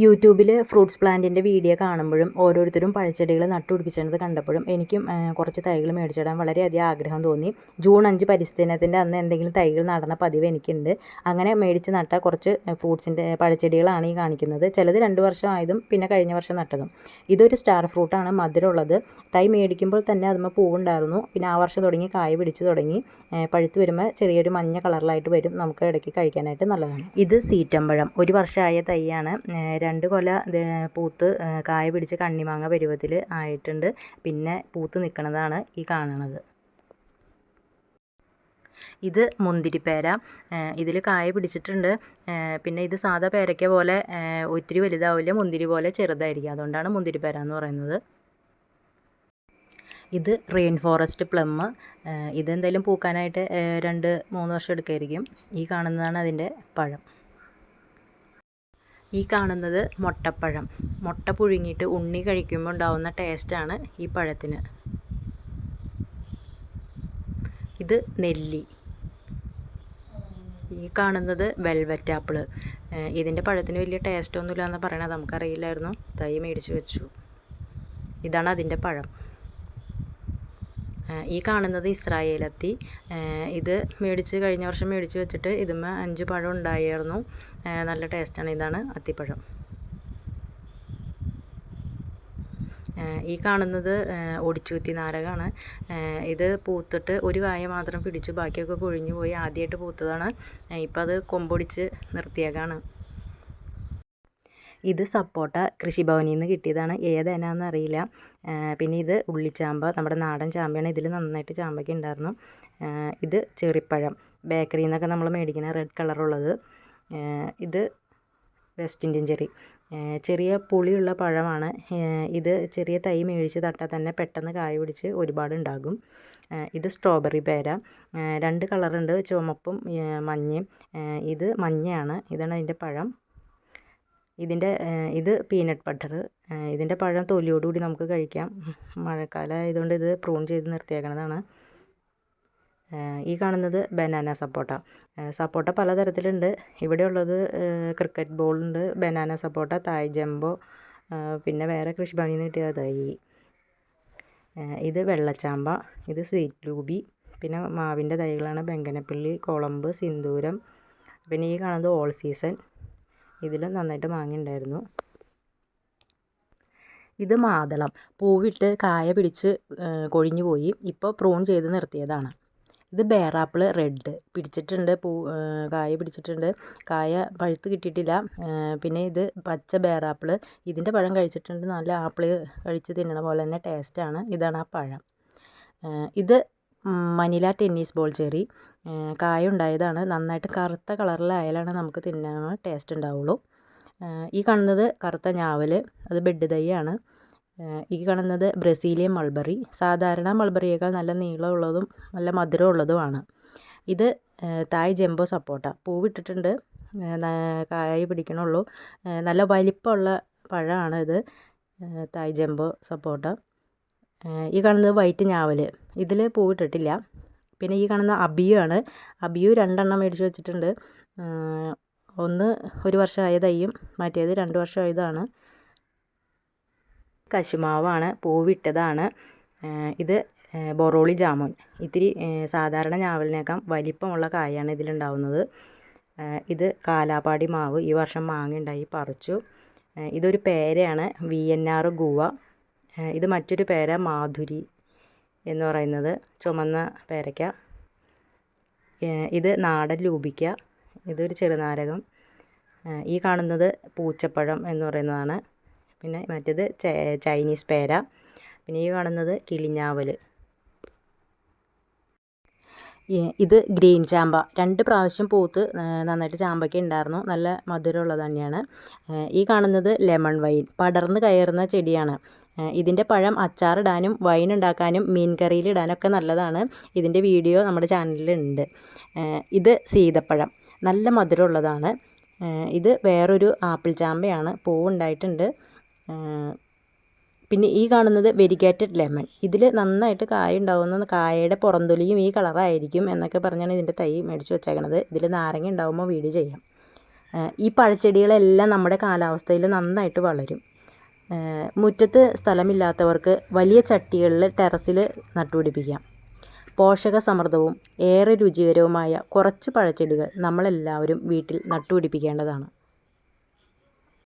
യൂട്യൂബിൽ ഫ്രൂട്ട്സ് പ്ലാന്റിൻ്റെ വീഡിയോ കാണുമ്പോഴും ഓരോരുത്തരും പഴച്ചെടികൾ നട്ടുപിടിപ്പിച്ചത് കണ്ടപ്പോഴും എനിക്കും കുറച്ച് തൈകൾ മേടിച്ചിടാൻ വളരെയധികം ആഗ്രഹം തോന്നി. ജൂൺ 5 പരിസ്ഥിതി ദിനത്തിൻ്റെ അന്ന് എന്തെങ്കിലും തൈകൾ നടന്ന പതിവ് എനിക്കുണ്ട്. അങ്ങനെ മേടിച്ച് നട്ട കുറച്ച് ഫ്രൂട്ട്സിൻ്റെ പഴച്ചെടികളാണ് ഈ കാണിക്കുന്നത്. ചിലത് 2 വർഷം ആയതും പിന്നെ കഴിഞ്ഞ വർഷം നട്ടതും. ഇതൊരു സ്റ്റാർ ഫ്രൂട്ടാണ്, മധുരമുള്ളത്. തൈ മേടിക്കുമ്പോൾ തന്നെ അതുമ്മ പൂവുണ്ടായിരുന്നു. പിന്നെ ആ വർഷം തുടങ്ങി കായ പിടിച്ച് തുടങ്ങി. പഴുത്ത് വരുമ്പോൾ ചെറിയൊരു മഞ്ഞ കളറിലായിട്ട് വരും. നമുക്ക് ഇടയ്ക്ക് കഴിക്കാനായിട്ട് നല്ലതാണ്. ഇത് സീറ്റമ്പഴം, 1 വർഷമായ തൈയാണ്. 2 കൊല പൂത്ത് കായ പിടിച്ച് കണ്ണിമാങ്ങ പരുവത്തിൽ ആയിട്ടുണ്ട്. പിന്നെ പൂത്ത് നിൽക്കുന്നതാണ് ഈ കാണുന്നത്. ഇത് മുന്തിരിപ്പേര, ഇതിൽ കായ പിടിച്ചിട്ടുണ്ട്. പിന്നെ ഇത് സാധാ പേരയ്ക്ക പോലെ ഒത്തിരി വലുതാവില്ല, മുന്തിരി പോലെ ചെറുതായിരിക്കും. അതുകൊണ്ടാണ് മുന്തിരിപ്പേര എന്ന് പറയുന്നത്. ഇത് റെയിൻ ഫോറസ്റ്റ് പ്ലം, ഇതെന്തായാലും പൂക്കാനായിട്ട് 2-3 വർഷം എടുക്കുമായിരിക്കും. ഈ കാണുന്നതാണ് അതിൻ്റെ പഴം. ഈ കാണുന്നത് മുട്ടപ്പഴം. മുട്ട പുഴുങ്ങിയിട്ട് ഉണ്ണി കഴിക്കുമ്പോൾ ഉണ്ടാവുന്ന ടേസ്റ്റാണ് ഈ പഴത്തിന്. ഇത് നെല്ലി. ഈ കാണുന്നത് വെൽവെറ്റ് ആപ്പിൾ. ഇതിൻ്റെ പഴത്തിന് വലിയ ടേസ്റ്റൊന്നുമില്ല എന്ന് പറയണത് നമുക്കറിയില്ലായിരുന്നു. തൈ മേടിച്ച് വെച്ചു. ഇതാണ് അതിൻ്റെ പഴം. ഈ കാണുന്നത് ഇസ്രായേലത്തി. ഇത് കഴിഞ്ഞ വർഷം മേടിച്ച് വെച്ചിട്ട് ഇതുമ്മേ 5 പഴം ഉണ്ടായിരുന്നു. നല്ല ടേസ്റ്റാണ്. ഇതാണ് അത്തിപ്പഴം. ഈ കാണുന്നത് ഒടിച്ചുകുത്തി നാരകമാണ്. ഇത് പൂത്തിട്ട് ഒരു കായ മാത്രം പിടിച്ചു, ബാക്കിയൊക്കെ കൊഴിഞ്ഞു പോയി. ആദ്യമായിട്ട് പൂത്തതാണ്. ഇപ്പം അത് കൊമ്പൊടിച്ച് നിർത്തിയേക്കാണ്. ഇത് സപ്പോട്ട കൃഷിഭവനിൽ നിന്ന് കിട്ടിയതാണ്. ഏതെന്നാന്ന് അറിയില്ല. പിന്നെ ഇത് ഉള്ളിച്ചാമ്പ, നമ്മുടെ നാടൻ ചാമ്പയാണ്. ഇതിൽ നന്നായിട്ട് ചാമ്പയ്ക്ക ഉണ്ടായിരുന്നു. ഇത് ചെറിപ്പഴം, ബേക്കറിയിൽ നിന്നൊക്കെ നമ്മൾ മേടിക്കുന്ന റെഡ് കളറുള്ളത്. ഇത് വെസ്റ്റ് ഇന്ത്യൻ ചെറി, ചെറിയ പുളിയുള്ള പഴമാണ്. ഇത് ചെറിയ തൈ മേടിച്ച് നട്ടാൽ തന്നെ പെട്ടെന്ന് കായ പിടിച്ച് ഒരുപാട് ഉണ്ടാകും. ഇത് സ്ട്രോബെറി പേര, 2 കളറുണ്ട്, ചുമപ്പും മഞ്ഞയും. ഇത് മഞ്ഞയാണ്. ഇതാണ് അതിൻ്റെ പഴം. ഇത് പീനട്ട് ബട്ടർ. ഇതിൻ്റെ പഴം തൊലിയോടുകൂടി നമുക്ക് കഴിക്കാം. മഴക്കാലം ആയതുകൊണ്ട് ഇത് പ്രൂൺ ചെയ്ത് നിർത്തിയേക്കണതാണ്. ഈ കാണുന്നത് ബനാന സപ്പോട്ട. സപ്പോട്ട പലതരത്തിലുണ്ട്. ഇവിടെ ഉള്ളത് ക്രിക്കറ്റ് ബോളുണ്ട്, ബനാന സപ്പോട്ട, തായ് ജംബോ, പിന്നെ വേറെ കൃഷിഭവനിൽ നിന്ന് കിട്ടിയ തൈ. ഇത് വെള്ളച്ചാമ്പ. ഇത് സ്വീറ്റ് ലൂബി. പിന്നെ മാവിൻ്റെ തൈകളാണ് ബെങ്കനപ്പള്ളി, കൊളമ്പ്, സിന്ദൂരം. പിന്നെ ഈ കാണുന്നത് ഓൾ സീസൺ. ഇതിൽ നന്നായിട്ട് മാങ്ങയുണ്ടായിരുന്നു. ഇത് മാതളം, പൂവിട്ട് കായ പിടിച്ച് കൊഴിഞ്ഞു പോയി. ഇപ്പോൾ പ്രൂൺ ചെയ്ത് നിർത്തിയതാണ്. ഇത് ബേറാപ്പിൾ റെഡ്, പിടിച്ചിട്ടുണ്ട്, കായ പിടിച്ചിട്ടുണ്ട്. കായ പഴുത്ത് കിട്ടിയിട്ടില്ല. പിന്നെ ഇത് പച്ച ബേറാപ്പിൾ. ഇതിൻ്റെ പഴം കഴിച്ചിട്ടുണ്ട്. നല്ല ആപ്പിൾ കഴിച്ച് തിന്നണ പോലെ തന്നെ ടേസ്റ്റാണ്. ഇതാണ് ആ പഴം. ഇത് മനില ടെന്നീസ് ബോൾ ചെറി, കായ ഉണ്ടായതാണ്. നന്നായിട്ട് കറുത്ത കളറിലായാലാണ് നമുക്ക് തിന്നാൻ ടേസ്റ്റ് ഉണ്ടാവുള്ളൂ. ഈ കാണുന്നത് കറുത്ത ഞാവൽ, അത് ബെഡ് തൈയാണ്. ഈ കാണുന്നത് ബ്രസീലിയൻ മൾബറി, സാധാരണ മൾബറിയേക്കാൾ നല്ല നീളമുള്ളതും നല്ല മധുരമുള്ളതുമാണ്. ഇത് തായ് ജംബോ സപ്പോട്ട, പൂവിട്ടിട്ടുണ്ട്, കായ പിടിക്കണുള്ളൂ. നല്ല വലിപ്പമുള്ള പഴമാണ് ഇത്, തായ് ജംബോ സപ്പോട്ട. ഈ കാണുന്നത് വൈറ്റ് ഞാവൽ, ഇതിൽ പൂവിട്ടിട്ടില്ല. പിന്നെ ഈ കാണുന്ന അബിയു ആണ്. അബിയു 2 എണ്ണം മേടിച്ച് വെച്ചിട്ടുണ്ട്. ഒന്ന് 1 വർഷമായ തൈയും മറ്റേത് 2 വർഷമായതാണ്. കശുമാവാണ്, പൂവിട്ടതാണ്. ഇത് ബൊറോളി ജാമുൻ. ഇത്തിരി സാധാരണ ഞാവലിനേക്കാൾ വലിപ്പമുള്ള കായാണ് ഇതിലുണ്ടാവുന്നത്. ഇത് കാലാപ്പാടി മാവ്, ഈ വർഷം മാങ്ങ ഉണ്ടായി പറിച്ചു. ഇതൊരു പേരയാണ്, VNR ഗുവ. ഇത് മറ്റൊരു പേര, മാധുരി എന്ന് പറയുന്നത്, ചുമന്ന പേരയ്ക്ക. ഇത് നാടൻ ലൂബിക്ക, ഇതൊരു ചെറുനാരകം. ഈ കാണുന്നത് പൂച്ചപ്പഴം എന്ന് പറയുന്നതാണ്. പിന്നെ മറ്റേത് ചൈനീസ് പേര. പിന്നെ ഈ കാണുന്നത് കിളിഞ്ഞാവൽ. ഇത് ഗ്രീൻ ചാമ്പ, 2 പ്രാവശ്യം പൂത്ത് നന്നായിട്ട് ചാമ്പയ്ക്ക ഉണ്ടായിരുന്നു. നല്ല മധുരമുള്ളത് തന്നെയാണ്. ഈ കാണുന്നത് ലെമൺ വൈൻ, പടർന്ന് കയറുന്ന ചെടിയാണ്. ഇതിൻ്റെ പഴം അച്ചാറിടാനും വൈൻ ഉണ്ടാക്കാനും മീൻ കറിയിൽ ഇടാനൊക്കെ നല്ലതാണ്. ഇതിൻ്റെ വീഡിയോ നമ്മുടെ ചാനലിലുണ്ട്. ഇത് സീതപ്പഴം, നല്ല മധുരമുള്ളതാണ്. ഇത് വേറൊരു ആപ്പിൾ ചാമ്പയാണ്, പൂവുണ്ടായിട്ടുണ്ട്. പിന്നെ ഈ കാണുന്നത് വെരിഗേറ്റഡ് ലെമൺ, ഇതിൽ നന്നായിട്ട് കായ ഉണ്ടാവുന്ന, കായയുടെ പുറന്തൊലിയും ഈ കളറായിരിക്കും എന്നൊക്കെ പറഞ്ഞാണ് ഇതിൻ്റെ തൈ മേടിച്ച് വെച്ചേക്കണത്. ഇതിൽ നാരങ്ങ ഉണ്ടാകുമ്പോൾ വീഡിയോ ചെയ്യാം. ഈ പഴച്ചെടികളെല്ലാം നമ്മുടെ കാലാവസ്ഥയിൽ നന്നായിട്ട് വളരും. മുറ്റത്ത് സ്ഥലമില്ലാത്തവർക്ക് വലിയ ചട്ടികളിൽ ടെറസിൽ നട്ടുപിടിപ്പിക്കാം. പോഷകസമൃദ്ധവും ഏറെ രുചികരവുമായ കുറച്ച് പഴച്ചെടികൾ നമ്മളെല്ലാവരും വീട്ടിൽ നട്ടുപിടിപ്പിക്കേണ്ടതാണ്.